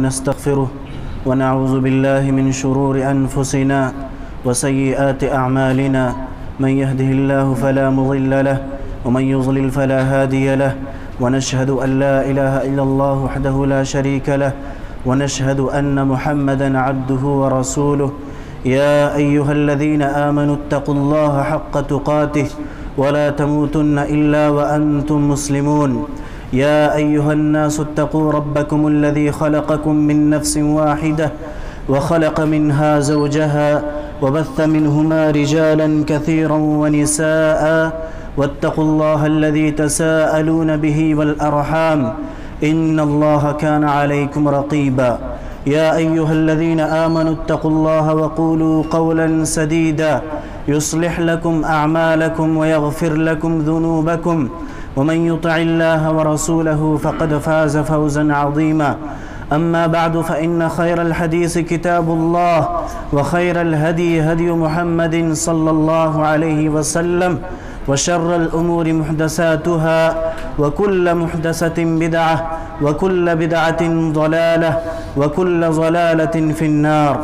ونستغفره ونعوذ بالله من شرور أنفسنا وسيئات أعمالنا من يهده الله فلا مضل له ومن يضلل فلا هادي له ونشهد أن لا إله إلا الله وحده لا شريك له ونشهد أن محمدا عبده ورسوله يا أيها الذين آمنوا اتقوا الله حق تقاته ولا تموتن إلا وأنتم مسلمون يا أيها الناس اتقوا ربكم الذي خلقكم من نفس واحدة وخلق منها زوجها وبث منهما رجالا كثيرا ونساء واتقوا الله الذي تساءلون به والأرحام إن الله كان عليكم رقيبا يا أيها الذين آمنوا اتقوا الله وقولوا قولا سديدا يصلح لكم أعمالكم ويغفر لكم ذنوبكم ومن يطع الله ورسوله فقد فاز فوزا عظيما أما بعد فإن خير الحديث كتاب الله وخير الهدي هدي محمد صلى الله عليه وسلم وشر الأمور محدثاتها وكل محدثة بدعة وكل بدعة ضلالة وكل ضلالة في النار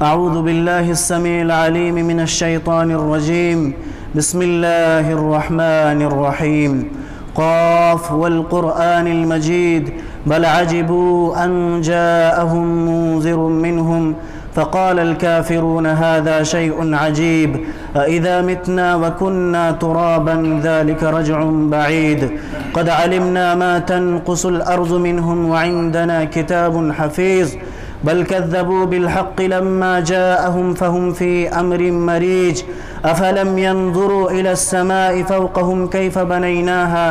أعوذ بالله السميع العليم من الشيطان الرجيم بسم الله الرحمن الرحيم قاف والقرآن المجيد بل عجبوا أن جاءهم منذر منهم فقال الكافرون هذا شيء عجيب أإذا متنا وكنا ترابا ذلك رجع بعيد قد علمنا ما تنقص الأرض منهم وعندنا كتاب حفيظ بل كذبوا بالحق لما جاءهم فهم في أمر مريج أفلم ينظروا إلى السماء فوقهم كيف بنيناها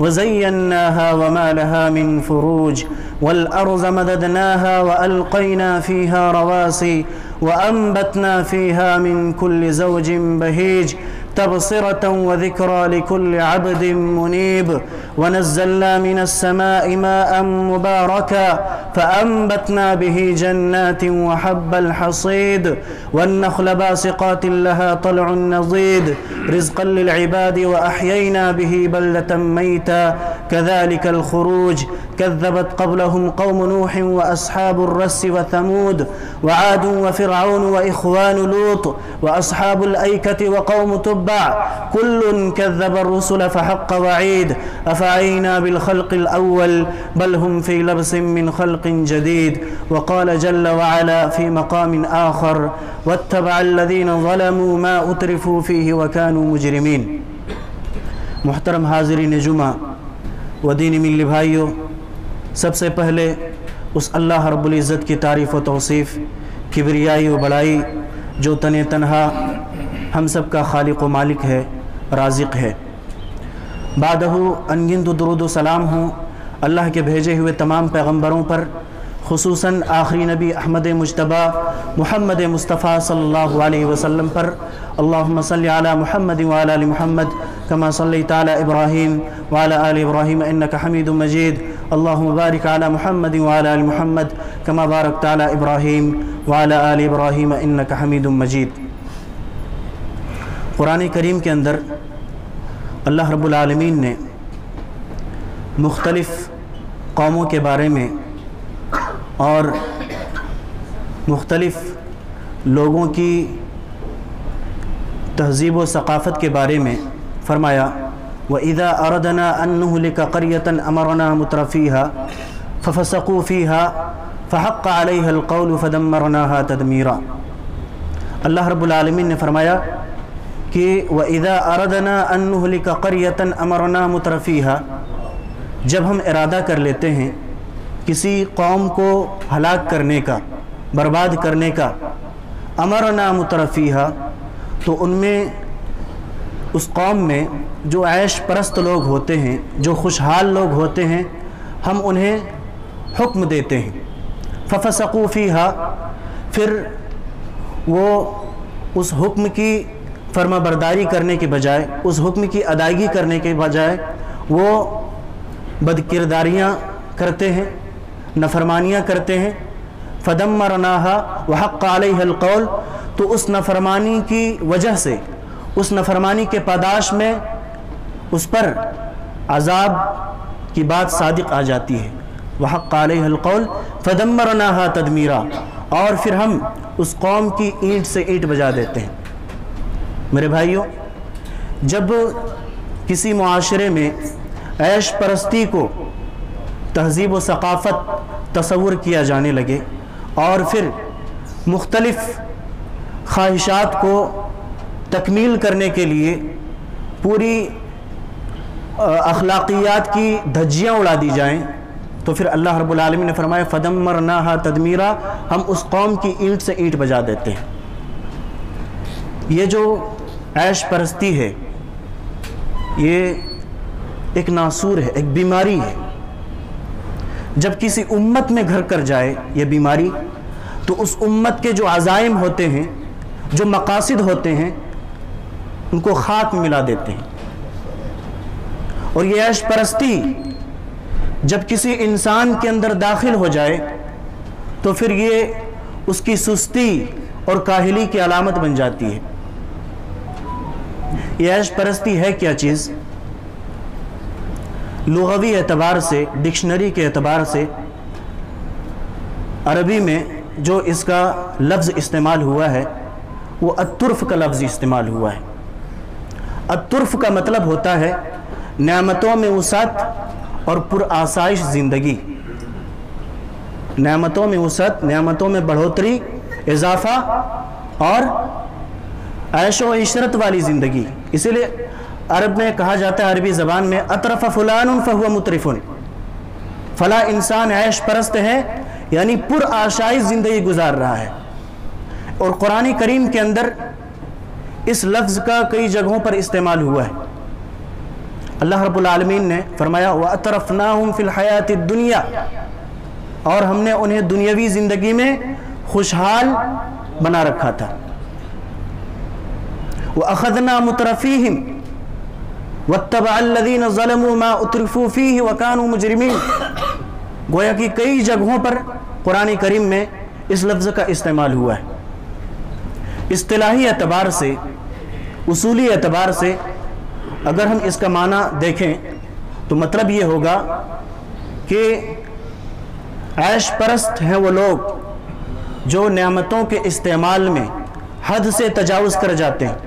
وزيناها وما لها من فروج والأرض مددناها وألقينا فيها رواسي وأنبتنا فيها من كل زوج بهيج تبصرة وذكرى لكل عبد منيب ونزلنا من السماء ماء مباركا فأنبتنا به جنات وحب الحصيد والنخل باسقات لها طلع نضيد رزقا للعباد وأحيينا به بلدة ميتا كذلك الخروج كذبت قبلهم قوم نوح وأصحاب الرس وثمود وعاد وفرعون وإخوان لوط وأصحاب الأيكة وقوم تبع كل كذب الرسل فحق وعيد أفعينا بالخلق الأول بل هم في لبس من خلق جديد وقال جل وعلا في مقام آخر واتبع الذين ظلموا ما أترفوا فيه وكانوا مجرمين محترم حاضرین جمعہ و دینی ملی بھائیوں، سب سے پہلے اس اللہ رب العزت کی تعریف و توصیف، کبریائی و بڑائی جو تنہا ہم سب کا خالق و مالک ہے، رازق ہے۔ بعدہ انگنت درود و سلام ہوں اللہ کے بھیجے ہوئے تمام پیغمبروں پر، خصوصاً آخری نبی احمد مجتبیٰ محمد مصطفیٰ صلی اللہ علیہ وسلم پر۔ اللہم صلی علی محمد وعلی آل محمد کما صلیت علی ابراہیم وعلی آل ابراہیم انک حمید مجید۔ اللہم بارک علی محمد وعلی آل محمد کما بارکت علی ابراہیم وعلی آل ابراہیم انک حمید مجید۔ قرآن کریم کے اندر اللہ رب العالمین نے مختلف قوموں کے بارے میں اور مختلف لوگوں کی تہذیب و ثقافت کے بارے میں فرمایا وَإِذَا أَرَدْنَا أَن نُهْلِكَ قَرْيَةً أَمَرْنَا مُتْرَفِيهَا فَفَسَقُوا فِيهَا فَحَقَّ عَلَيْهَا الْقَوْلُ فَدَمَّرْنَاهَا تَدْمِيرًا۔ اللہ رب العالمین نے فرمایا کہ وَإِذَا أَرَدْنَا أَن نُهْلِكَ قَرْيَةً أَمَرْنَا مُتْرَفِيهَا، جب ہم ارادہ کر لیتے ہیں کسی قوم کو ہلاک کرنے کا، برباد کرنے کا، امرنا مترفیہا، تو ان میں اس قوم میں جو عیش پرست لوگ ہوتے ہیں، جو خوشحال لوگ ہوتے ہیں، ہم انہیں حکم دیتے ہیں۔ ففسقوا فیہا، پھر وہ اس حکم کی فرما برداری کرنے کے بجائے، اس حکم کی ادائیگی کرنے کے بجائے وہ بدکرداریاں کرتے ہیں، نافرمانیاں کرتے ہیں۔ فدمرناها وحق علیہ القول، تو اس نافرمانی کی وجہ سے، اس نافرمانی کے پاداش میں اس پر عذاب کی بات صادق آ جاتی ہے، وحق علیہ القول فدمرناہا تدمیرا، اور پھر ہم اس قوم کی اینٹ سے اینٹ بجا دیتے ہیں۔ میرے بھائیوں، جب کسی معاشرے میں عیش پرستی کو تہذیب و ثقافت تصور کیا جانے لگے اور پھر مختلف خواہشات کو تکمیل کرنے کے لیے پوری اخلاقیات کی دھجیاں اڑا دی جائیں، تو پھر اللہ رب العالمین نے فرمایا فدمرناہا تدمیرا، ہم اس قوم کی اینٹ سے اینٹ بجا دیتے ہیں۔ یہ جو عیش پرستی ہے یہ ایک ناسور ہے، ایک بیماری ہے۔ جب کسی امت میں گھر کر جائے یہ بیماری تو اس امت کے جو عزائم ہوتے ہیں، جو مقاصد ہوتے ہیں، ان کو خاک میں ملا دیتے ہیں۔ اور یہ عیش پرستی جب کسی انسان کے اندر داخل ہو جائے تو پھر یہ اس کی سستی اور کاہلی کی علامت بن جاتی ہے۔ یہ عیش پرستی ہے کیا چیز؟ لغوی اعتبار سے، ڈکشنری کے اعتبار سے عربی میں جو اس کا لفظ استعمال ہوا ہے وہ الطرف کا لفظ استعمال ہوا ہے۔ الطرف کا مطلب ہوتا ہے نعمتوں میں وسعت اور پر آسائش زندگی، نعمتوں میں وسعت، نعمتوں میں بڑھوتری، اضافہ اور عیش و عشرت والی زندگی۔ اسی لیے عرب میں کہا جاتا ہے، عربی زبان میں اطرف فلان فہو مطرف، فلاں انسان عیش پرست ہے یعنی پر آشائش زندگی گزار رہا ہے۔ اور قرآن کریم کے اندر اس لفظ کا کئی جگہوں پر استعمال ہوا ہے۔ اللہ رب العالمین نے فرمایا وَأَتْرَفْنَاهُمْ فِي الْحَيَاةِ الدُّنْيَا، اور ہم نے انہیں دنیاوی زندگی میں خوشحال بنا رکھا تھا۔ وَأَخَذْنَا مُتْرَفِيهِمْ وَاتَّبَعَ الَّذِينَ ظَلَمُوا مَا أُتْرِفُوا فِيهِ وَكَانُوا مُجْرِمِينَ، گویا کہ کئی جگہوں پر قرآن کریم میں اس لفظ کا استعمال ہوا ہے۔ اصطلاحی اعتبار سے، اصولی اعتبار سے اگر ہم اس کا معنی دیکھیں تو مطلب یہ ہوگا کہ عیش پرست ہیں وہ لوگ جو نعمتوں کے استعمال میں حد سے تجاوز کر جاتے ہیں،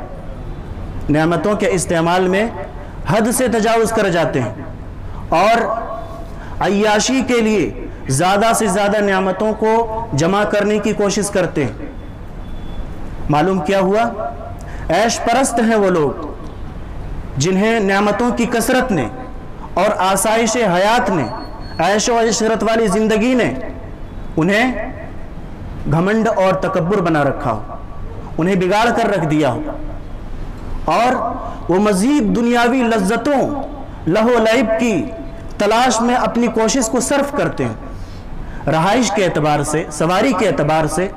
نعمتوں کے استعمال میں حد سے تجاوز کر جاتے ہیں اور عیاشی کے لیے زیادہ سے زیادہ نعمتوں کو جمع کرنے کی کوشش کرتے ہیں۔ معلوم کیا ہوا؟ عیش پرست ہیں وہ لوگ جنہیں نعمتوں کی کثرت نے اور آسائش حیات نے، عیش و عشرت والی زندگی نے انہیں گھمنڈ اور تکبر بنا رکھا ہو، انہیں بگاڑ کر رکھ دیا ہو، اور وہ مزید دنیاوی لذتوں، لہو لعب کی تلاش میں اپنی کوشش کو صرف کرتے ہیں۔ رہائش کے اعتبار سے، سواری کے اعتبار سے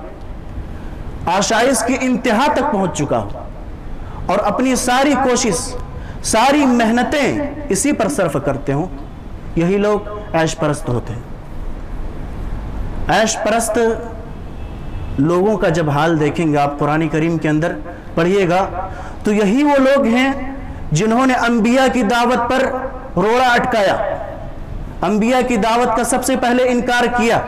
آشائش کی انتہا تک پہنچ چکا ہو اور اپنی ساری کوشش، ساری محنتیں اسی پر صرف کرتے ہوں، یہی لوگ عیش پرست ہوتے ہیں۔ عیش پرست لوگوں کا جب حال دیکھیں گے آپ قرآن کریم کے اندر پڑھیے گا تو یہی وہ لوگ ہیں جنہوں نے انبیاء کی دعوت پر روڑا اٹکایا، انبیاء کی دعوت کا سب سے پہلے انکار کیا۔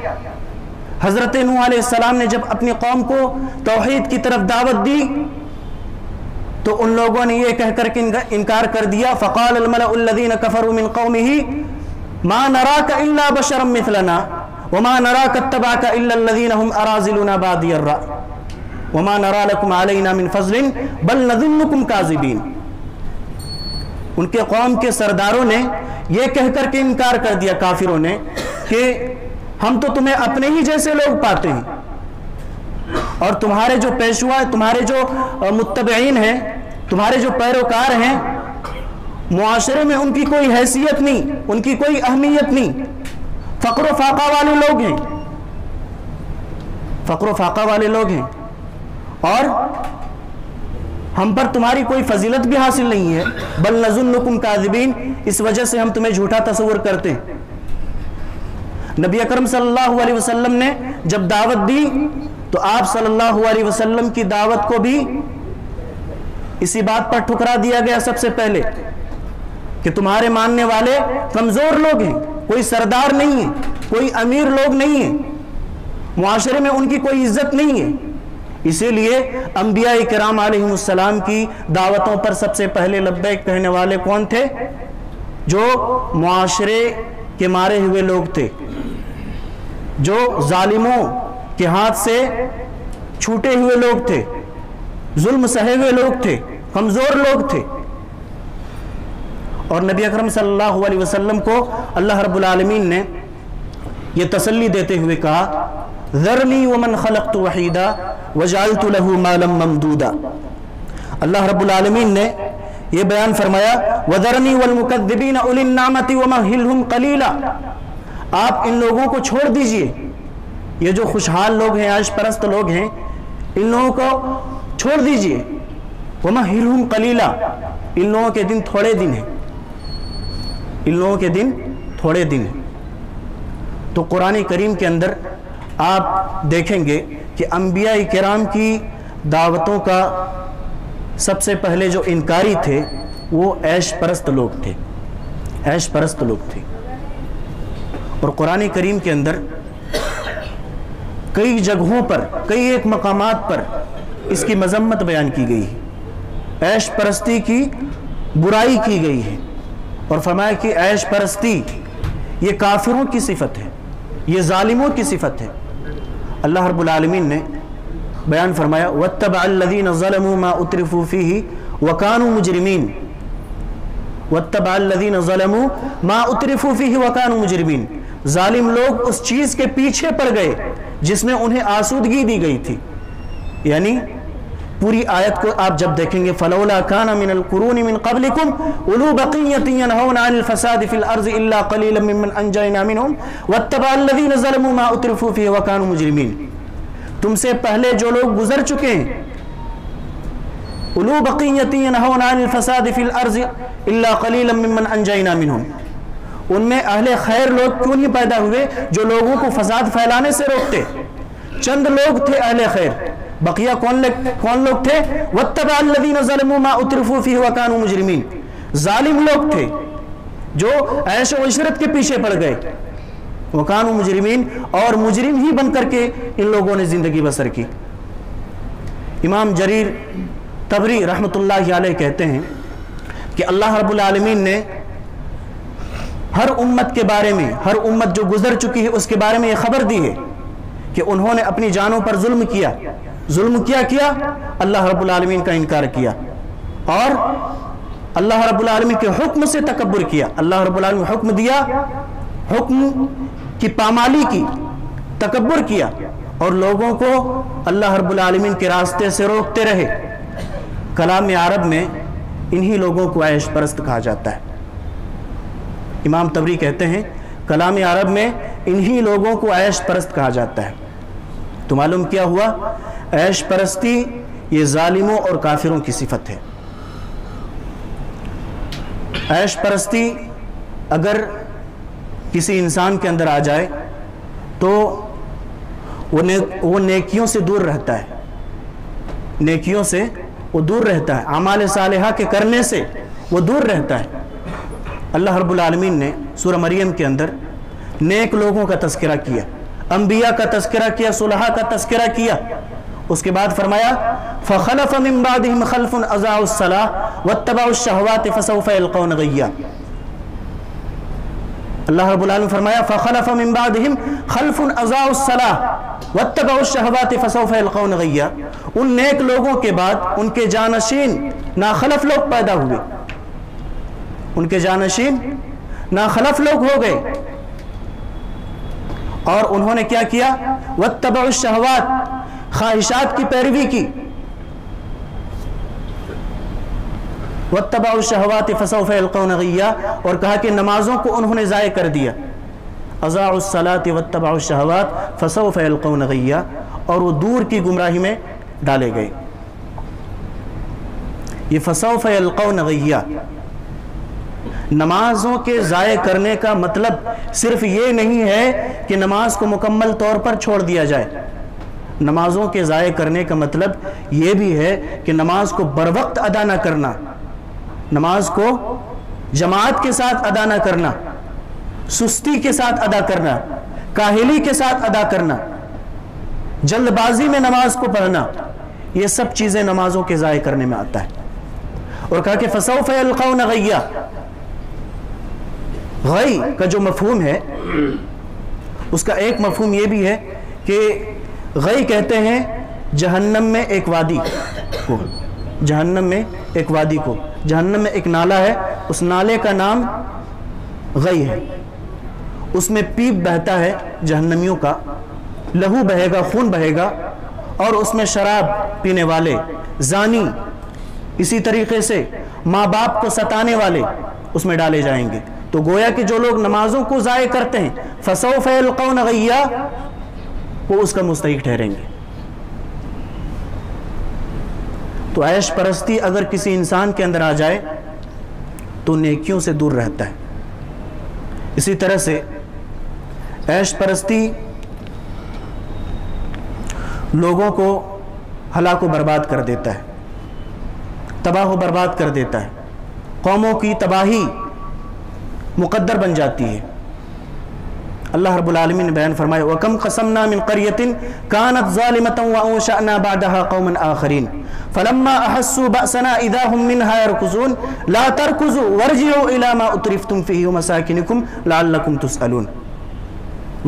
حضرت نوح علیہ السلام نے جب اپنی قوم کو توحید کی طرف دعوت دی تو ان لوگوں نے یہ کہہ کر کے انکار کر دیا، فقال الملأ الذین کفروا من قومه ما نراک الا بشرا مثلنا وما نراک اتبعک الا الذین هم اراذلنا بادی الرأی وما نرى لكم علينا من فضل بل نظنكم كاذبين۔ ان کے قوم کے سرداروں نے یہ کہہ کر کے انکار کر دیا، کافروں نے، کہ ہم تو تمہیں اپنے ہی جیسے لوگ پاتے ہیں اور تمہارے جو پیشوا، تمہارے جو متبعین ہیں، تمہارے جو پیروکار ہیں، معاشرے میں ان کی کوئی حیثیت نہیں، ان کی کوئی اہمیت نہیں، فقر و فاقہ والے لوگ ہیں، فقر و فاقہ والے لوگ ہیں، اور ہم پر تمہاری کوئی فضیلت بھی حاصل نہیں ہے، بل نظنکم کاذبین، اس وجہ سے ہم تمہیں جھوٹا تصور کرتے ہیں۔ نبی اکرم صلی اللہ علیہ وسلم نے جب دعوت دی تو آپ صلی اللہ علیہ وسلم کی دعوت کو بھی اسی بات پر ٹھکرا دیا گیا سب سے پہلے کہ تمہارے ماننے والے کمزور لوگ ہیں، کوئی سردار نہیں ہے، کوئی امیر لوگ نہیں ہیں، معاشرے میں ان کی کوئی عزت نہیں ہے۔ اسی لیے انبیاء کرام علیہم السلام کی دعوتوں پر سب سے پہلے لبیک کہنے والے کون تھے؟ جو معاشرے کے مارے ہوئے لوگ تھے، جو ظالموں کے ہاتھ سے چھوٹے ہوئے لوگ تھے، ظلم سہے ہوئے لوگ تھے، کمزور لوگ تھے۔ اور نبی اکرم صلی اللہ علیہ وسلم کو اللہ رب العالمین نے یہ تسلی دیتے ہوئے کہا ذرنی ومن خلقت وحیدا وجعلت له مالا ممدودا۔ اللہ رب العالمین نے یہ بیان فرمایا وذرنی والمکذبین اولی النعمت ومہلہم قلیلا، آپ ان لوگوں کو چھوڑ دیجئے، یہ جو خوشحال لوگ ہیں، عیش پرست لوگ ہیں، ان لوگوں کو چھوڑ دیجئے، ومہلہم قلیلا، ان لوگوں کے دن تھوڑے دن ہیں، ان لوگوں کے دن تھوڑے دن ہیں۔ تو قرآن کریم کے اندر آپ دیکھیں گے کہ انبیاء کرام کی دعوتوں کا سب سے پہلے جو انکاری تھے وہ عیش پرست لوگ تھے، عیش پرست لوگ تھے۔ اور قرآن کریم کے اندر کئی جگہوں پر، کئی ایک مقامات پر اس کی مذمت بیان کی گئی ہے، عیش پرستی کی برائی کی گئی ہے، اور فرمایا کہ عیش پرستی یہ کافروں کی صفت ہے، یہ ظالموں کی صفت ہے۔ اللہ رب العالمین نے بیان فرمایا وَاتَّبَعَ الَّذِينَ ظَلَمُوا مَا أُتْرِفُوا فِيهِ وَكَانُوا مُجْرِمِينَ، وَاتَّبَعَ الَّذِينَ ظَلَمُوا مَا أُتْرِفُوا فِيهِ وَكَانُوا مُجْرِمِينَ، ظالم لوگ اس چیز کے پیچھے پڑ گئے جس میں انہیں آسودگی دی گئی تھی۔ یعنی پوری آیت کو آپ جب دیکھیں گے فَلَوْلَا كَانَ مِنَ الْقُرُونِ مِنْ قَبْلِكُمْ أُولُو بَقِيَّةٍ يَنْهَوْنَ عَنِ الْفَسَادِ فِي الْأَرْضِ إِلَّا قَلِيلًا مِّمَّنْ أَنْجَيْنَا مِنْهُمْ وَاتَّبَعَ الَّذِينَ ظَلَمُوا مَا أُتْرِفُوا فِيهِ وَكَانُوا مُجْرِمِينَ۔ تم سے پہلے جو لوگ گزر چکے ہیں، أُولُو بَقِيَّةٍ يَنْهَوْنَ عَنِ الْفَسَادِ فِي الْأَرْضِ إِلَّا قَلِيلًا مِّمَّنْ أَنْجَيْنَا مِنْهُمْ، ان میں اہل خیر لوگ کیوں نہیں پیدا ہوئے جو لوگوں کو فساد پھیلانے سے روکتے؟ چند لوگ تھے اہل خیر، بقیہ کون لوگ تھے؟ وَاتَّبَعَ الَّذِينَ ظَلَمُوا مَا أُتْرِفُوا فِيهِ وَكَانُوا مُجْرِمِينَ، ظالم لوگ تھے جو عیش و عشرت کے پیچھے پڑ گئے، وَكَانُوا مُجْرِمِينَ، اور مجرم ہی بن کر کے ان لوگوں نے زندگی بسر کی۔ امام جریر طبری رحمۃ اللہ علیہ کہتے ہیں کہ اللہ رب العالمین نے ہر امت کے بارے میں، ہر امت جو گزر چکی ہے اس کے بارے میں یہ خبر دی ہے کہ انہوں نے اپنی جانوں پر ظلم کیا۔ ظلم کیا اللہ رب العالمین کا انکار کیا، اور اللہ رب العالمین کے حکم سے تکبر کیا۔ اللہ رب العالمین حکم دیا، حکم کی پامالی کی، تکبر کیا، اور لوگوں کو اللہ رب العالمین کے راستے سے روکتے رہے۔ کلام عرب میں انہی لوگوں کو عیش پرست کہا جاتا ہے۔ امام طبری کہتے ہیں کلام عرب میں انہی لوگوں کو عیش پرست کہا جاتا ہے۔ تو معلوم کیا ہوا؟ عیش پرستی یہ ظالموں اور کافروں کی صفت ہے۔ عیش پرستی اگر کسی انسان کے اندر آ جائے تو وہ نیکیوں سے دور رہتا ہے، نیکیوں سے وہ دور رہتا ہے، اعمال صالحہ کے کرنے سے وہ دور رہتا ہے۔ اللہ رب العالمین نے سورہ مریم کے اندر نیک لوگوں کا تذکرہ کیا، انبیاء کا تذکرہ کیا، صلحاء کا تذکرہ کیا، اس کے بعد فرمایا فَخَلَفَ مِن بَعْدِهِمْ خَلْفٌ أَضَاعُوا الصَّلَاةَ وَاتَّبَعُوا الشَّهَوَاتِ فَسَوْفَ يَلْقَوْنَ غَيًّا۔ اللہ رب العالمین فرمایا فَخَلَفَ مِن بَعْدِهِمْ خَلْفٌ أَضَاعُوا الصَّلَاةَ وَاتَّبَعُوا الشَّهَوَاتِ فَسَوْفَ يَلْقَوْنَ غَيًّا، ان نیک لوگوں کے بعد ان کے جانشین ناخلف لوگ پیدا ہوئے، ان کے جانشین ناخلف لوگ ہو گئے، اور انہوں نے کیا کیا؟ وَاتَّبَعُوا الشَّهَوَاتِ، خواہشات کی پیروی کی، وَاتَّبَعُوا الشَّهَوَاتِ فَسَوْفَ يَلْقَوْنَ غَيًّا، اور کہا کہ نمازوں کو انہوں نے ضائع کر دیا، أَضَاعُوا الصَّلَاةِ وَاتَّبَعُوا الشَّهَوَاتِ فَسَوْفَ يَلْقَوْنَ غَيًّا، اور وہ دور کی گمراہی میں ڈالے گئے۔ یہ فَسَوْفَ يَلْقَوْنَ غَيًّا، نمازوں کے ضائع کرنے کا مطلب صرف یہ نہیں ہے کہ نماز کو مکمل طور پر چھوڑ دیا جائے، نمازوں کے ضائع کرنے کا مطلب یہ بھی ہے کہ نماز کو بر وقت ادا نہ کرنا، نماز کو جماعت کے ساتھ ادا نہ کرنا، سستی کے ساتھ ادا کرنا، کاہلی کے ساتھ ادا کرنا، جلد بازی میں نماز کو پڑھنا، یہ سب چیزیں نمازوں کے ضائع کرنے میں آتا ہے۔ اور کہا کہ فَسَوْفَ يَلْقَوْنَ غَيًّا، غی کا جو مفہوم ہے اس کا ایک مفہوم یہ بھی ہے کہ غی کہتے ہیں جہنم میں ایک وادی کو، جہنم میں ایک وادی کو، جہنم میں ایک نالہ ہے، اس نالے کا نام غی ہے، اس میں پیپ بہتا ہے جہنمیوں کا، لہو بہے گا، خون بہے گا، اور اس میں شراب پینے والے، زانی، اسی طریقے سے ماں باپ کو ستانے والے اس میں ڈالے جائیں گے۔ تو گویا کہ جو لوگ نمازوں کو ضائع کرتے ہیں فَسَوْفَ يَلْقَوْنَ غَيًّا، وہ اس کا مستحق ٹھہریں گے۔ تو عیش پرستی اگر کسی انسان کے اندر آ جائے تو نیکیوں سے دور رہتا ہے۔ اسی طرح سے عیش پرستی لوگوں کو ہلاک و برباد کر دیتا ہے، تباہ و برباد کر دیتا ہے، قوموں کی تباہی مقدر بن جاتی ہے۔ اللہ رب العالمین نے بیان فرمایا وَكَمْ قَسَمْنَا مِنْ قَرْيَةٍ كَانَتْ ظَالِمَةً وَأَنشَأْنَا بَعْدَهَا قَوْمًا آخَرِينَ فَلَمَّا أَحَسُّوا بَأْسَنَا إِذَا هُمْ مِنْهَا يَرْكُضُونَ لَا تَرْكُضُوا وَارْجِعُوا إِلَى مَا أُتْرِفْتُمْ فِيهِ وَمَسَاكِنِكُمْ لَعَلَّكُمْ تُسْأَلُونَ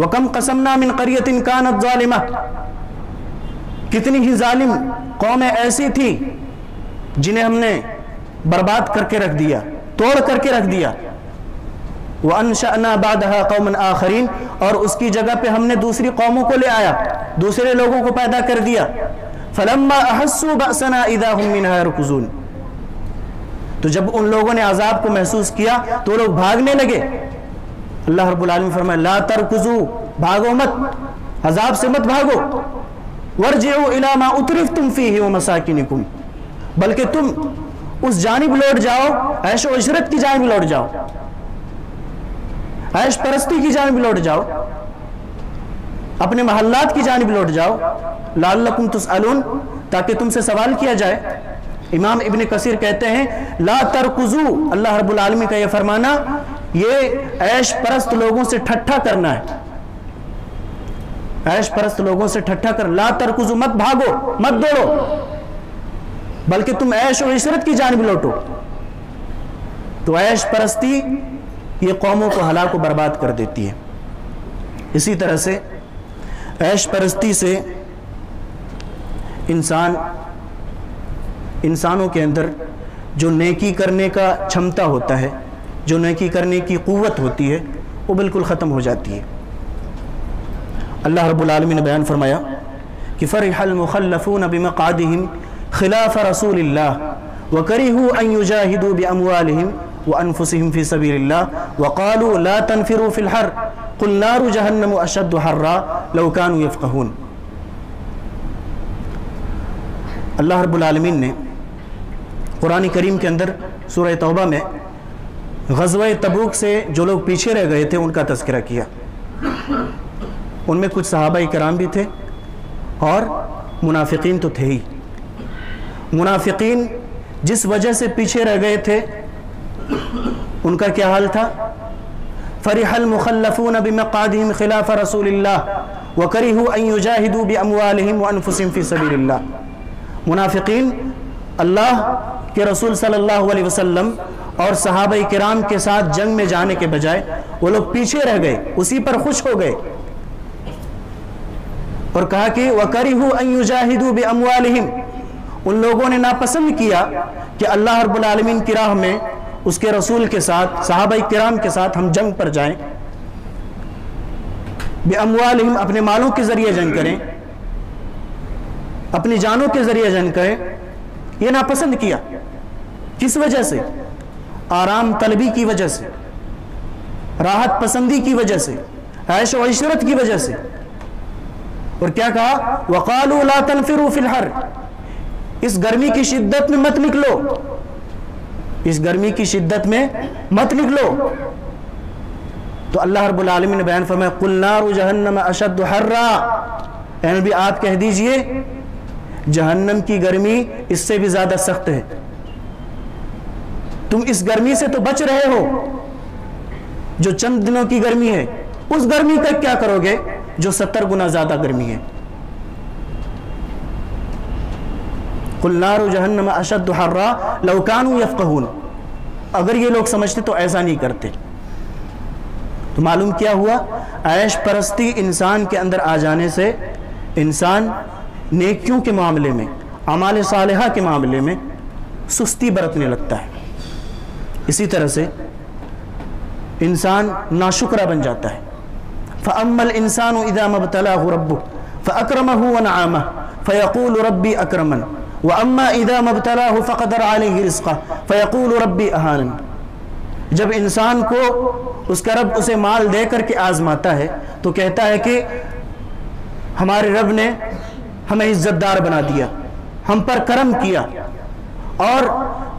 وَكَمْ قَسَمْنَا مِنْ قَرْيَةٍ كَانَتْ ظَالِمَةً، کتنی ہی ظالم قومیں ایسی تھی جنہیں ہم نے برباد کر کے رکھ دیا، توڑ کر کے رکھ دیا۔ وَأَنشَأْنَا بَعْدَهَا قَوْمًا آخَرِينَ، اور اس کی جگہ پہ ہم نے دوسری قوموں کو لے آیا، دوسرے لوگوں کو پیدا کر دیا۔ فَلَمَّا أَحَسُّوا بَأْسَنَا إِذَا هُمْ مِنْهَا يَرْكُضُونَ، تو جب ان لوگوں نے عذاب کو محسوس کیا تو لوگ بھاگنے لگے۔ اللہ رب العالمین فرمائے لا ترکضوا، بھاگو مت، عذاب سے مت بھاگو، وَارْجِعُوا إِلَى مَا أُتْرِفْتُمْ فِيهِ وَمَسَاكِنِكُمْ، بلکہ تم اس جانب لوٹ جاؤ، عیش و عشرت کی جانب لوٹ جاؤ، عیش پرستی کی جانب لوٹ جاؤ، اپنے محلات کی جانب لوٹ جاؤ، لعلکم تسألون، تاکہ تم سے سوال کیا جائے۔ امام ابن کثیر کہتے ہیں لا ترکضوا، اللہ رب العالمین کا یہ فرمانا یہ عیش پرست لوگوں سے ٹھٹھا کرنا ہے، عیش پرست لوگوں سے ٹھٹھا کر، لا ترکضوا، مت بھاگو، مت دوڑو، بلکہ تم عیش و عشرت کی جانب لوٹو۔ تو عیش پرستی یہ قوموں کو ہلاک و برباد کر دیتی ہے۔ اسی طرح سے عیش پرستی سے انسانوں کے اندر جو نیکی کرنے کا چھمتا ہوتا ہے، جو نیکی کرنے کی قوت ہوتی ہے، وہ بالکل ختم ہو جاتی ہے۔ اللہ رب العالمین نے بیان فرمایا کہ فرح المخلفون بمقعدهم خلاف رسول اللہ وکرہوا ان یجاہدوا باموالہم وانفسہم فی سبیل اللہ وقالوا لا تنفروا فی الحر قل نار جہنم اشد حرا لو کانوا یفقہون۔ اللہ رب العالمین نے قرآن کریم کے اندر سورہ توبہ میں غزوہ تبوک سے جو لوگ پیچھے رہ گئے تھے ان کا تذکرہ کیا۔ ان میں کچھ صحابہ کرام بھی تھے اور منافقین تو تھے ہی۔ منافقین جس وجہ سے پیچھے رہ گئے تھے ان کا کیا حال تھا؟ فرح المخلفون بمقعدهم خلاف رسول اللہ وکرہوا ان یجاہدوا باموالہم وانفسہم فی سبیل اللہ۔ منافقین اللہ کے رسول صلی اللہ علیہ وسلم اور صحابہ کرام کے ساتھ جنگ میں جانے کے بجائے وہ لوگ پیچھے رہ گئے، اسی پر خوش ہو گئے، اور کہا کہ وَكَرِهُوا أَن يُجَاهِدُوا بِأَمْوَالِهِمْ، ان لوگوں نے ناپسند کیا کہ اللہ رب العالمین کی راہ میں اس کے رسول کے ساتھ، صحابہ کرام کے ساتھ ہم جنگ پر جائیں، بِأَمْوَالِهِمْ، اپنے مالوں کے ذریعے جنگ کریں، اپنی جانوں کے ذریعے جنگ کریں، یہ ناپسند کیا۔ کس وجہ سے؟ آرام طلبی کی وجہ سے، راحت پسندی کی وجہ سے، عیش و عشرت کی وجہ سے۔ اور کیا کہا؟ وَقَالُوا لَا تَنْفِرُوا فِي الْحَرِّ، اس گرمی کی شدت میں مت نکلو، اس گرمی کی شدت میں مت نکلو۔ تو اللہ رب العالمین نے بیان فرمایا قُلْ نَارُ جَهَنَّمَ أَشَدُّ حَرًّا، اے نبی آپ کہہ دیجئے جہنم کی گرمی اس سے بھی زیادہ سخت ہے، تم اس گرمی سے تو بچ رہے ہو جو چند دنوں کی گرمی ہے، اس گرمی کا کیا کرو گے جو 70 گنا زیادہ گرمی ہے؟ قل نار جہنم اشد حرا لو کانوا یفقہون، اگر یہ لوگ سمجھتے تو ایسا نہیں کرتے۔ تو معلوم کیا ہوا؟ عیش پرستی انسان کے اندر آ جانے سے انسان نیکیوں کے معاملے میں، اعمال صالحہ کے معاملے میں سستی برتنے لگتا ہے۔ اسی طرح سے انسان ناشکرہ بن جاتا ہے۔ فَأَمَّا الْإِنسَانُ إِذَا مَا ابْتَلَاهُ رَبُّهُ فَأَكْرَمَهُ وَنَعَمَهُ فَيَقُولُ رَبِّي أَكْرَمَنِ وَأَمَّا إِذَا مَا ابْتَلَاهُ فَقَدَرَ عَلَيْهِ رِزْقَهُ فَيَقُولُ رَبِّي أَهَانَنِ۔ جب انسان کو اس کا رب اسے مال دے کر کے آزماتا ہے تو کہتا ہے کہ ہمارے رب نے ہمیں عزت دار بنا دیا، ہم پر کرم کیا، اور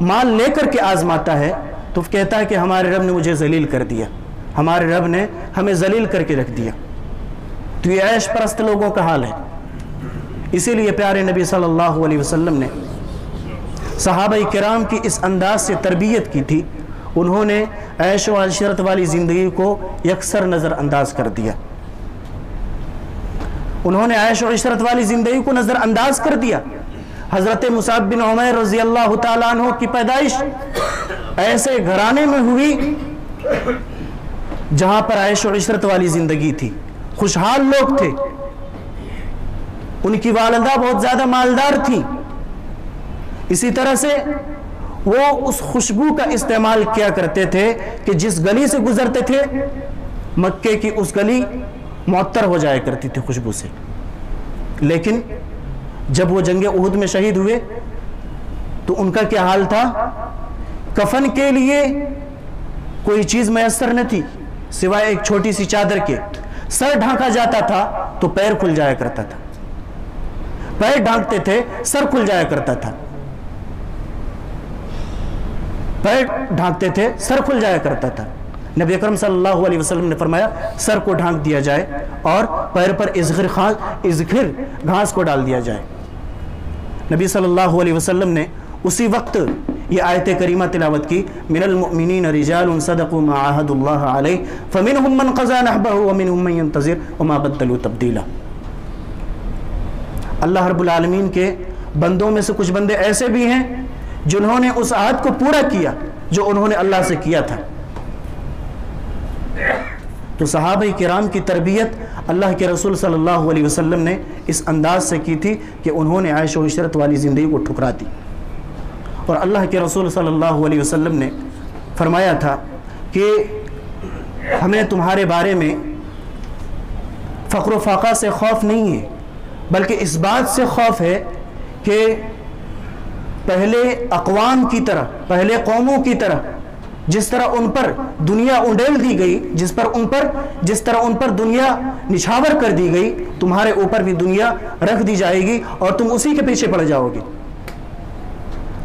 مال لے کر کے آزماتا ہے تو کہتا ہے کہ ہمارے رب نے مجھے ذلیل کر دیا، ہمارے رب نے ہمیں ذلیل کر کے رکھ دیا۔ تو یہ عیش پرست لوگوں کا حال ہے۔ اسی لیے پیارے نبی صلی اللہ علیہ وسلم نے صحابہ کرام کی اس انداز سے تربیت کی تھی، انہوں نے عیش و عشرت والی زندگی کو یکسر نظر انداز کر دیا، انہوں نے عیش و عشرت والی زندگی کو نظر انداز کر دیا۔ حضرت مصعب بن عمیر رضی اللہ تعالیٰ عنہ کی پیدائش ایسے گھرانے میں ہوئی جہاں پر عیش و عشرت والی زندگی تھی، خوشحال لوگ تھے، ان کی والدہ بہت زیادہ مالدار تھی۔ اسی طرح سے وہ اس خوشبو کا استعمال کیا کرتے تھے کہ جس گلی سے گزرتے تھے مکے کی اس گلی معطر ہو جایا کرتی تھی خوشبو سے۔ لیکن جب وہ جنگ احد میں شہید ہوئے تو ان کا کیا حال تھا؟ کفن کے لیے کوئی چیز میسر نہ تھی سوائے ایک چھوٹی سی چادر کے، سر ڈھانکا جاتا تھا تو پیر کھل جایا کرتا تھا، پیر ڈھانکتے تھے سر کھل جایا کرتا تھا، پیر ڈھانکتے تھے سر کھل جایا کرتا تھا۔ نبی اکرم صلی اللہ علیہ وسلم نے فرمایا سر کو ڈھانک دیا جائے اور پیر پر ازخر گھاس کو ڈال دیا جائے۔ نبی صلی اللہ علیہ وسلم نے اسی وقت یہ آیت کریمہ تلاوت کی، من المؤمنین رجال صدقوا ما عاهدوا اللہ علیہ فمنهم من قضى نحبه ومنهم من ينتظر وما بدلوا تبدیلا۔ اللہ رب العالمین کے بندوں میں سے کچھ بندے ایسے بھی ہیں جنہوں نے اس عہد کو پورا کیا جو انہوں نے اللہ سے کیا تھا۔ تو صحابہ کرام کی تربیت اللہ کے رسول صلی اللہ علیہ وسلم نے اس انداز سے کی تھی کہ انہوں نے عیش و عشرت والی زندگی کو ٹھکرا دی، اور اللہ کے رسول صلی اللہ علیہ وسلم نے فرمایا تھا کہ ہمیں تمہارے بارے میں فقر و فاقہ سے خوف نہیں ہے، بلکہ اس بات سے خوف ہے کہ پہلے اقوام کی طرح، پہلے قوموں کی طرح جس طرح ان پر دنیا انڈیل دی گئی، جس طرح ان پر دنیا نچھاور کر دی گئی، تمہارے اوپر بھی دنیا رکھ دی جائے گی اور تم اسی کے پیچھے پڑ جاؤ گے۔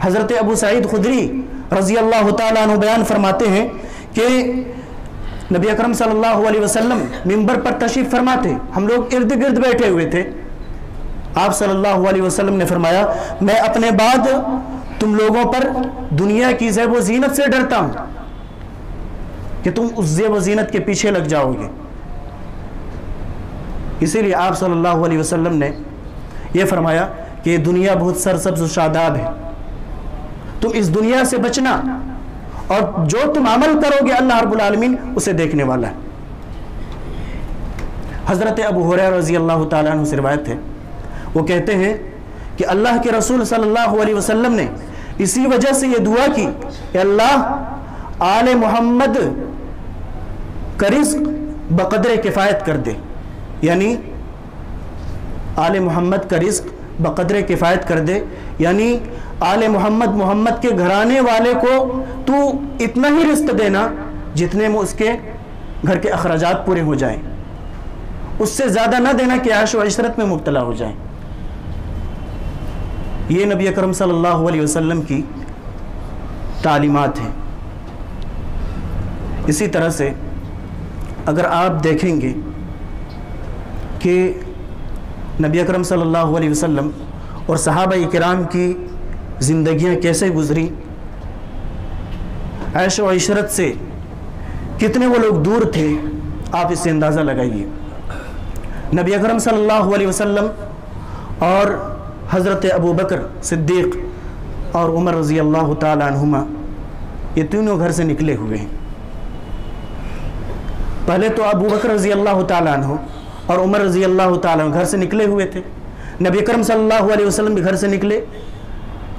حضرت ابو سعید خدری رضی اللہ تعالیٰ عنہ بیان فرماتے ہیں کہ نبی اکرم صلی اللہ علیہ وسلم منبر پر تشریف فرماتے، ہم لوگ ارد گرد بیٹھے ہوئے تھے، آپ صلی اللہ علیہ وسلم نے فرمایا میں اپنے بعد تم لوگوں پر دنیا کی زیب و زینت سے ڈرتا ہوں کہ تم اس زیب و زینت کے پیچھے لگ جاؤ گے۔ اسی لیے آپ صلی اللہ علیہ وسلم نے یہ فرمایا کہ یہ دنیا بہت سرسبز و شاداب ہے، تم اس دنیا سے بچنا، اور جو تم عمل کرو گے اللہ رب العالمین اسے دیکھنے والا ہے۔ حضرت ابو ہریرہ رضی اللہ تعالیٰ عنہ سے روایت ہے، وہ کہتے ہیں کہ اللہ کے رسول صلی اللہ علیہ وسلم نے اسی وجہ سے یہ دعا کی کہ اللہ آل محمد کا رزق بقدر کفایت کر دے، یعنی آل محمد کا رزق بقدر کفایت کر دے، یعنی آل محمد کے گھرانے والے کو تو اتنا ہی رزق دینا جتنے میں اس کے گھر کے اخراجات پورے ہو جائیں، اس سے زیادہ نہ دینا کہ عیش و عشرت میں مبتلا ہو جائیں۔ یہ نبی اکرم صلی اللہ علیہ وسلم کی تعلیمات ہیں۔ اسی طرح سے اگر آپ دیکھیں گے کہ نبی اکرم صلی اللہ علیہ وسلم اور صحابہ کرام کی زندگیاں کیسے گزری، عیش و عشرت سے کتنے وہ لوگ دور تھے، آپ اس سے اندازہ لگائیے، نبی اکرم صلی اللہ علیہ وسلم اور حضرت ابو بکر صدیق اور عمر رضی اللہ تعالی عنہما یہ تینوں گھر سے نکلے ہوئے ہیں۔ پہلے تو ابو بکر رضی اللہ تعالی عنہ اور عمر رضی اللہ تعالی عنہ گھر سے نکلے ہوئے تھے، نبی اکرم صلی اللہ علیہ وسلم بھی گھر سے نکلے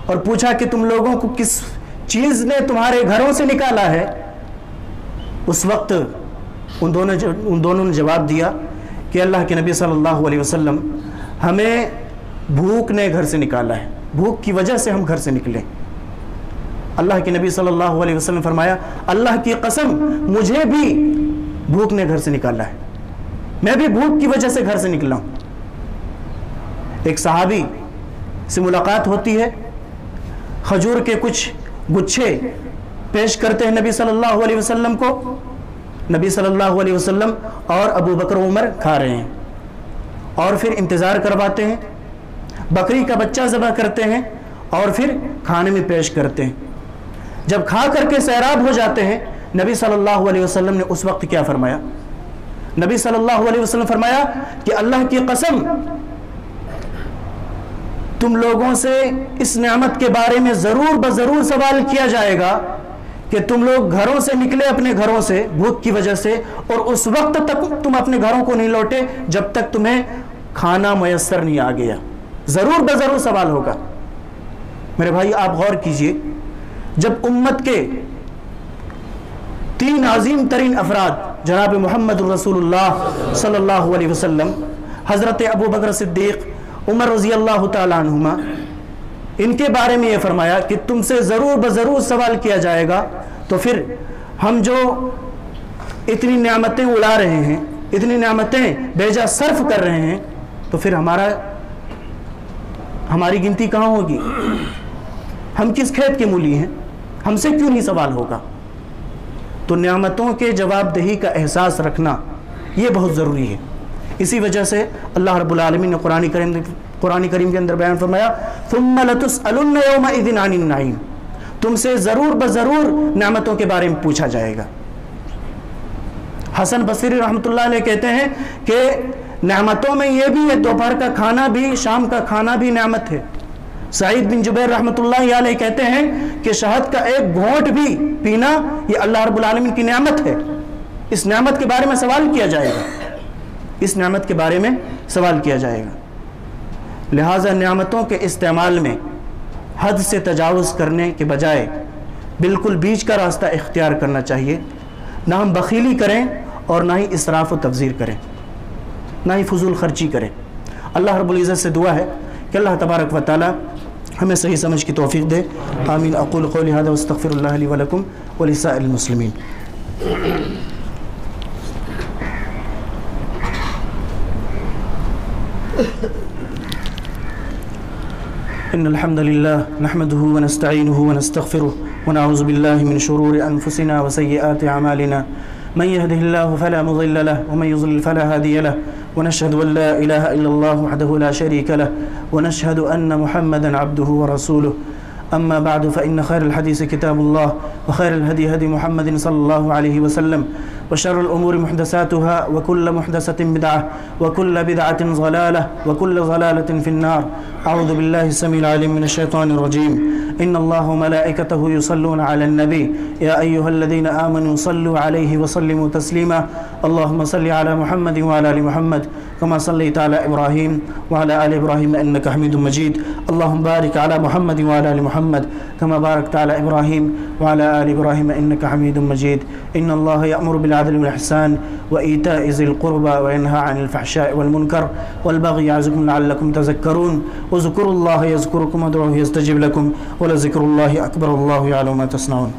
اور پوچھا کہ تم لوگوں کو کس چیز نے تمہارے گھروں سے نکالا ہے؟ اس وقت ان دونوں نے جواب دیا کہ اللہ کے نبی صلی اللہ علیہ وسلم ہمیں بھوک نے گھر سے نکالا ہے، بھوک کی وجہ سے ہم گھر سے نکلے۔ اللہ کے نبی صلی اللہ علیہ وسلم فرمایا اللہ کی قسم مجھے بھی بھوک نے گھر سے نکالا ہے، میں بھی بھوک کی وجہ سے گھر سے نکلا ہوں۔ ایک صحابی سے ملاقات ہوتی ہے، کھجور کے کچھ گچھے پیش کرتے ہیں نبی صلی اللہ علیہ وسلم کو، نبی صلی اللہ علیہ وسلم اور ابو بکر و عمر کھا رہے ہیں اور پھر انتظار کرواتے ہیں، بکری کا بچہ ذبح کرتے ہیں اور پھر کھانے میں پیش کرتے ہیں۔ جب کھا کر کے سیراب ہو جاتے ہیں، نبی صلی اللہ علیہ وسلم نے اس وقت کیا فرمایا؟ نبی صلی اللہ علیہ وسلم فرمایا کہ اللہ کی قسم تم لوگوں سے اس نعمت کے بارے میں ضرور بضرور سوال کیا جائے گا کہ تم لوگ گھروں سے نکلے اپنے گھروں سے بھوک کی وجہ سے، اور اس وقت تک تم اپنے گھروں کو نہیں لوٹے جب تک تمہیں کھانا میسر نہیں آ گیا، ضرور بضرور سوال ہوگا۔ میرے بھائی آپ غور کیجئے، جب امت کے تین عظیم ترین افراد جناب محمد رسول اللہ صلی اللہ علیہ وسلم، حضرت ابو بکر صدیق، عمر رضی اللہ تعالی عنہما، ان کے بارے میں یہ فرمایا کہ تم سے ضرور بضرور سوال کیا جائے گا، تو پھر ہم جو اتنی نعمتیں اڑا رہے ہیں، اتنی نعمتیں بیجا صرف کر رہے ہیں، تو پھر ہماری گنتی کہاں ہوگی؟ ہم کس کھیت کے مولی ہیں؟ ہم سے کیوں نہیں سوال ہوگا؟ تو نعمتوں کے جواب دہی کا احساس رکھنا یہ بہت ضروری ہے۔ اسی وجہ سے اللہ رب العالمین نے قرآن کریم کے اندر بیان فرمایا ثم لتسألن یومئذ عن النعیم، تم سے ضرور بضرور نعمتوں کے بارے میں پوچھا جائے گا۔ حسن بصری رحمۃ اللہ علیہ کہتے ہیں کہ نعمتوں میں یہ بھی ہے، دوپہر کا کھانا بھی، شام کا کھانا بھی نعمت ہے۔ سعید بن جبیر رحمۃ اللہ علیہ کہتے ہیں کہ شہد کا ایک گھونٹ بھی پینا یہ اللہ رب العالمین کی نعمت ہے۔ اس نعمت کے بارے میں سوال کیا جائے گا، اس نعمت کے بارے میں سوال کیا جائے گا۔ لہٰذا نعمتوں کے استعمال میں حد سے تجاوز کرنے کے بجائے بالکل بیچ کا راستہ اختیار کرنا چاہیے۔ نہ ہم بخیلی کریں اور نہ ہی اسراف و تبذیر کریں، نہ ہی فضول خرچی کریں۔ اللہ رب العزت سے دعا ہے کہ اللہ تبارک و تعالی ہمیں صحیح سمجھ کی توفیق دے۔ آمین۔ اقول قولی ھذا واستغفر اللہ لی ولکم ولسائر المسلمین۔ إن الحمد لله نحمده ونستعينه ونستغفره ونعوذ بالله من شرور أنفسنا وسيئات أعمالنا من يهده الله فلا مضل له ومن يضلل فلا هادي له ونشهد أن لا إله إلا الله وحده لا شريك له ونشهد أن محمدا عبده ورسوله أما بعد فإن خير الحديث كتاب الله وخير الهدي هدي محمد صلى الله عليه وسلم وشر الأمور محدثاتها وكل محدثة بدعة وكل بدعة ضلالة وكل ضلالة في النار. أعوذ بالله السميع العليم من الشيطان الرجيم. إن الله وملائكته يصلون على النبي يا أيها الذين آمنوا صلوا عليه وسلموا تسليما. اللهم صل على محمد وعلى آل محمد كما صليت على إبراهيم وعلى آل إبراهيم إنك حميد مجيد. اللهم بارك على محمد وعلى آل محمد كما باركت على إبراهيم وعلى آل إبراهيم إنك حميد مجيد. إن الله يأمر بالعدل والإحسان وإيتاء ذي القربى وينهى عن الفحشاء والمنكر والبغي يعظكم لعلكم تذكرون. واذكروا الله يذكركم وادعوه يستجب لكم ولذكر الله أكبر والله يعلم ما تصنعون.